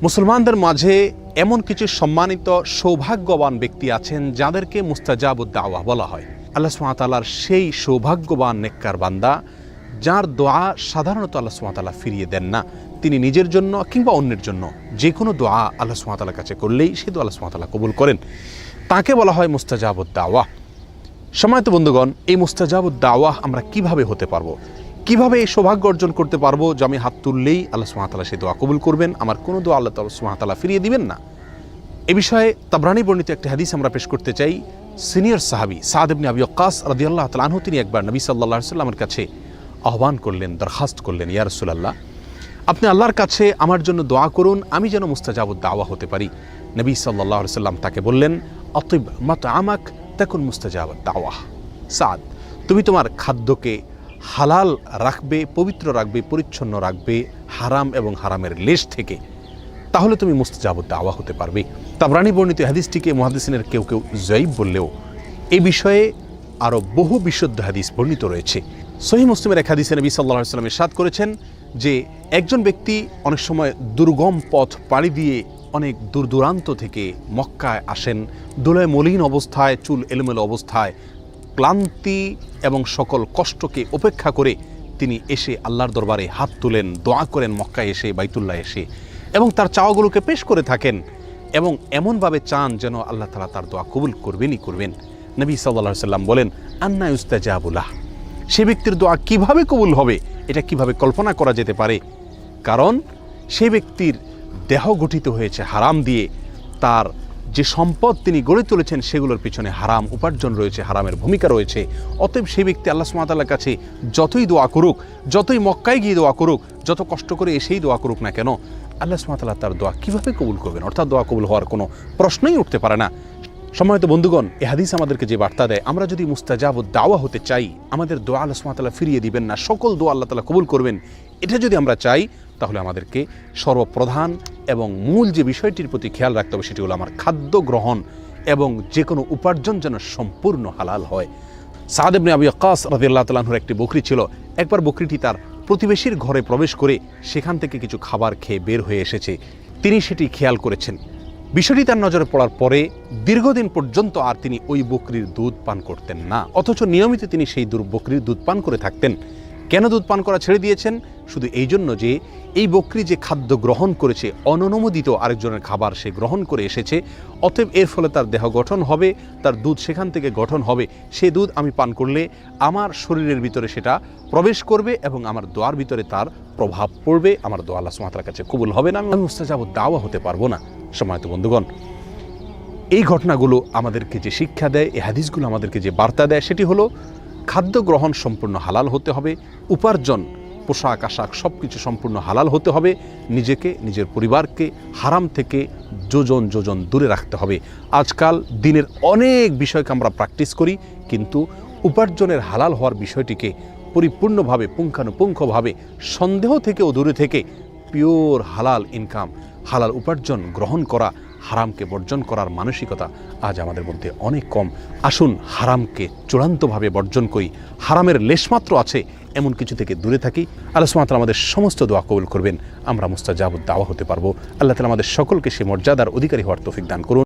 মুসলমানদের মাঝে এমন কিছু সম্মানিত সৌভাগ্যবান ব্যক্তি আছেন যাদেরকে মুস্তাজাবুদ দাওয়া বলা হয়। আল্লাহ সুবহানাহু ওয়া তাআলার সেই সৌভাগ্যবান নেককার বান্দা যার দোয়া সাধারণত আল্লাহ সুবহানাহু ওয়া তাআলা ফিরিয়ে দেন না। তিনি নিজের জন্য কিংবা অন্যের জন্য যে কোনো দোয়া আল্লাহ সুবহানাহু ওয়া তাআলার কাছে করলেই সে দোয়া আল্লাহ সুবহানাহু ওয়া তাআলা কবুল করেন। তাকে বলা হয় মুস্তাজাবুদ দাওয়া। সম্মানিত বন্ধুগণ, এই মুস্তাজাবুদ দাওয়া আমরা কিভাবে হতে পারবো, কিভাবে এই সৌভাগ্য অর্জন করতে পারবো যে আমি হাত তুললেই আল্লাহ সুবহানাহু ওয়া তাআলা সেই দোয়া কবুল করবেন, আমার কোনো দোয়া আল্লাহ সুবহানাহু ওয়া তাআলা ফিরিয়ে দিবেন না। এ বিষয়ে তাবরানী বর্ণিত একটি হাদিস আমরা পেশ করতে চাই। সিনিয়র সাহাবী সাদ ইবনে আবি ওয়াক্কাস রাদিয়াল্লাহু তাআলা আনহু তিনি একবার নবী সাল্লাল্লাহু আলাইহি ওয়াসাল্লামের কাছে আহ্বান করলেন, দরখাস্ত করলেন, ইয়া রাসূলুল্লাহ, আপনি আল্লাহর কাছে আমার জন্য দোয়া করুন, আমি যেন মুস্তাজাবুদ দাওয়া হতে পারি। নবী সাল্লাল্লাহু আলাইহি ওয়াসাল্লাম তাকে বললেন, আতিব মাতআমাক তাকুন মুস্তাজাবুদ দাওয়া। সাদ, তুমি তোমার খাদ্যকে হালাল রাখবে, পবিত্র রাখবে, পরিচ্ছন্ন রাখবে হারাম এবং হারামের লেশ থেকে, তাহলে তুমি মুস্তাজাবুদ দাওয়া হতে পারবে। তাবরানী বর্ণিত হাদিসটিকে মুহাদ্দিসিনের কেউ কেউ যায়ীফ বললেও এই বিষয়ে আরও বহু বিশুদ্ধ হাদিস বর্ণিত রয়েছে। সহিহ মুসলিমের এক হাদিসে নবী সাল্লাল্লাহু আলাইহি ওয়াসাল্লাম ইরশাদ করেছেন যে একজন ব্যক্তি অনেক সময় দুর্গম পথ পাড়ি দিয়ে অনেক দূর দূরান্ত থেকে মক্কায় আসেন, ধুলায় মলিন অবস্থায়, চুল এলোমেলো অবস্থায়, ক্লান্তি এবং সকল কষ্টকে উপেক্ষা করে তিনি এসে আল্লাহর দরবারে হাত তুলেন, দোয়া করেন মক্কায় এসে, বাইতুল্লাহ এসে, এবং তার চাওয়াগুলোকে পেশ করে থাকেন এবং এমনভাবে চান যেন আল্লাহ তাআলা তার দোয়া কবুল করবেনই করবেন। নবী সাল্লাল্লাহু আলাইহি ওয়াসাল্লাম বলেন, আন্না ইউস্তাজাবু লাহ, সে ব্যক্তির দোয়া কিভাবে কবুল হবে এটা কিভাবে কল্পনা করা যেতে পারে? কারণ সেই ব্যক্তির দেহ গঠিত হয়েছে হারাম দিয়ে, তার যে সম্পদ তিনি গড়ে তুলেছেন সেগুলোর পিছনে হারাম উপার্জন রয়েছে, হারামের ভূমিকা রয়েছে। অতএব সেই ব্যক্তি আল্লাহ সুবহানাহু ওয়া তাআলার কাছে যতই দোয়া করুক, যতই মক্কায় গিয়ে দোয়া করুক, যত কষ্ট করে এসেই দোয়া করুক না কেন, আল্লাহ সুবহানাহু ওয়া তাআলা তার দোয়া কীভাবে কবুল করবেন? অর্থাৎ দোয়া কবুল হওয়ার কোনো প্রশ্নই উঠতে পারে না। সম্মানিত বন্ধুগণ, এই হাদিস আমাদেরকে যে বার্তা দেয়, আমরা যদি মুস্তাজাবুদ দাওয়া হতে চাই, আমাদের দোয়া আল্লাহ সুবহানাহু ওয়া তাআলা ফিরিয়ে দিবেন না, সকল দোয়া আল্লাহ তাআলা কবুল করবেন, এটা যদি আমরা চাই, তাহলে আমাদেরকে সর্বপ্রধান এবং মূল যে বিষয়টির প্রতি খেয়াল রাখতে হবে সেটি হলো আমার খাদ্য গ্রহণ এবং যে কোনো উপার্জন যেন সম্পূর্ণ হালাল হয়। সাদ ইবনে আবি ওয়াক্কাস রাদিয়াল্লাহু তাআলা আনহুর একটি বকরি ছিল। একবার বকরিটি তার প্রতিবেশীর ঘরে প্রবেশ করে সেখান থেকে কিছু খাবার খেয়ে বের হয়ে এসেছে। তিনি সেটি খেয়াল করেছেন। বিষয়টি তার নজরে পড়ার পরে দীর্ঘদিন পর্যন্ত আর তিনি ওই বকরির দুধ পান করতেন না, অথচ নিয়মিত তিনি সেই বকরির দুধ পান করে থাকতেন। কেন দুধ পান করা ছেড়ে দিয়েছেন? শুধু এই জন্য যে এই বকরি যে খাদ্য গ্রহণ করেছে, অননুমোদিত আরেকজনের খাবার সে গ্রহণ করে এসেছে, অতএব এর ফলে তার দেহ গঠন হবে, তার দুধ সেখান থেকে গঠন হবে, সে দুধ আমি পান করলে আমার শরীরের ভিতরে সেটা প্রবেশ করবে এবং আমার দোয়ার ভিতরে তার প্রভাব পড়বে, আমার দোয়া আল্লাহ সুবহানাহু ওয়া তাআলার কাছে কবুল হবে না, আমি মুস্তাজাবুদ দাওয়া হতে পারবো না। সম্মানিত বন্ধুগণ, এই ঘটনাগুলো আমাদেরকে যে শিক্ষা দেয়, এই হাদিসগুলো আমাদেরকে যে বার্তা দেয়, সেটি হলো খাদ্য গ্রহণ সম্পূর্ণ হালাল হতে হবে, উপার্জন, পোশাক আশাক সব কিছু সম্পূর্ণ হালাল হতে হবে, নিজেকে, নিজের পরিবারকে হারাম থেকে যোজন যোজন দূরে রাখতে হবে। আজকাল দিনের অনেক বিষয়কে আমরা প্র্যাকটিস করি, কিন্তু উপার্জনের হালাল হওয়ার বিষয়টিকে পরিপূর্ণভাবে, পুঙ্খানুপুঙ্খভাবে, সন্দেহ থেকেও দূরে থেকে পিওর হালাল ইনকাম, হালাল উপার্জন গ্রহণ করা, হারামকে বর্জন করার মানসিকতা আজ আমাদের মধ্যে অনেক কম। আসুন হারামকে চূড়ান্তভাবে বর্জন করি, হারামের লেশমাত্র আছে এমন কিছু থেকে দূরে থাকি। আল্লাহ সুবহানাহু ওয়া তাআলা আমাদের সমস্ত দোয়া কবুল করবেন, আমরা মুস্তাজাবুদ দাওয়া হতে পারবো। আল্লাহ তাআলা আমাদের সকলকে সে মর্যাদার অধিকারী হওয়ার তৌফিক দান করুন।